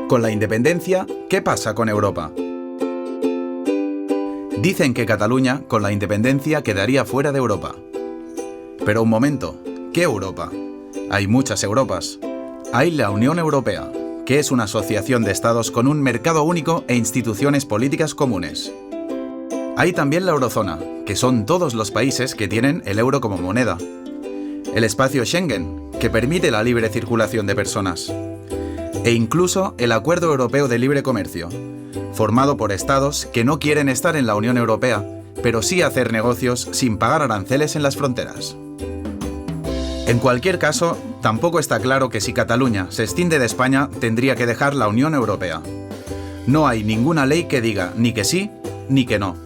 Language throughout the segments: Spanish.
Con la independencia, ¿qué pasa con Europa? Dicen que Cataluña, con la independencia, quedaría fuera de Europa. Pero un momento, ¿qué Europa? Hay muchas Europas. Hay la Unión Europea, que es una asociación de estados con un mercado único e instituciones políticas comunes. Hay también la Eurozona, que son todos los países que tienen el euro como moneda. El espacio Schengen, que permite la libre circulación de personas. E incluso el Acuerdo Europeo de Libre Comercio, formado por estados que no quieren estar en la Unión Europea, pero sí hacer negocios sin pagar aranceles en las fronteras. En cualquier caso, tampoco está claro que si Cataluña se escinde de España, tendría que dejar la Unión Europea. No hay ninguna ley que diga ni que sí ni que no.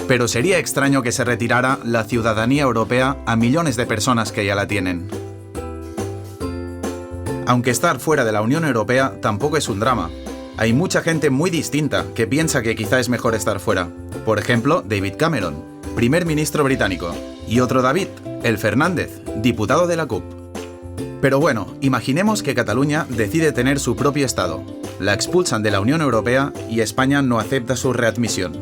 Pero sería extraño que se retirara la ciudadanía europea a millones de personas que ya la tienen. Aunque estar fuera de la Unión Europea tampoco es un drama. Hay mucha gente muy distinta que piensa que quizá es mejor estar fuera. Por ejemplo, David Cameron, primer ministro británico, y otro David, el Fernández, diputado de la CUP. Pero bueno, imaginemos que Cataluña decide tener su propio estado, la expulsan de la Unión Europea y España no acepta su readmisión.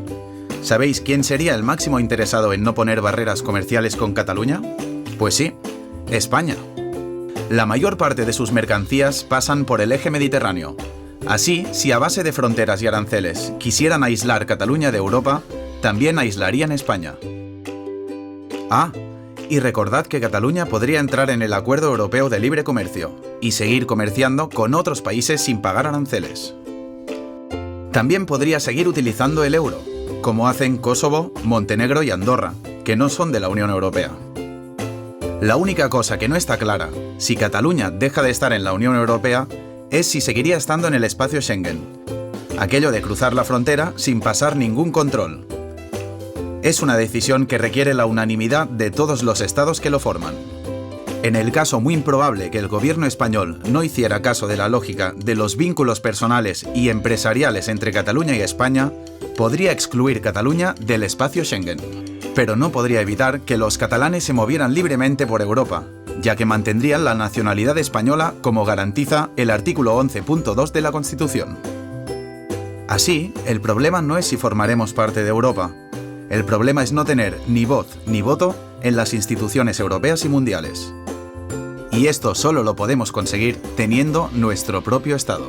¿Sabéis quién sería el máximo interesado en no poner barreras comerciales con Cataluña? Pues sí, España. La mayor parte de sus mercancías pasan por el eje mediterráneo. Así, si a base de fronteras y aranceles quisieran aislar Cataluña de Europa, también aislarían España. Ah, y recordad que Cataluña podría entrar en el Acuerdo Europeo de Libre Comercio y seguir comerciando con otros países sin pagar aranceles. También podría seguir utilizando el euro, como hacen Kosovo, Montenegro y Andorra, que no son de la Unión Europea. La única cosa que no está clara, si Cataluña deja de estar en la Unión Europea, es si seguiría estando en el espacio Schengen. Aquello de cruzar la frontera sin pasar ningún control. Es una decisión que requiere la unanimidad de todos los estados que lo forman. En el caso muy improbable que el gobierno español no hiciera caso de la lógica de los vínculos personales y empresariales entre Cataluña y España, podría excluir Cataluña del espacio Schengen. Pero no podría evitar que los catalanes se movieran libremente por Europa, ya que mantendrían la nacionalidad española como garantiza el artículo 11.2 de la Constitución. Así, el problema no es si formaremos parte de Europa. El problema es no tener ni voz ni voto en las instituciones europeas y mundiales. Y esto solo lo podemos conseguir teniendo nuestro propio Estado.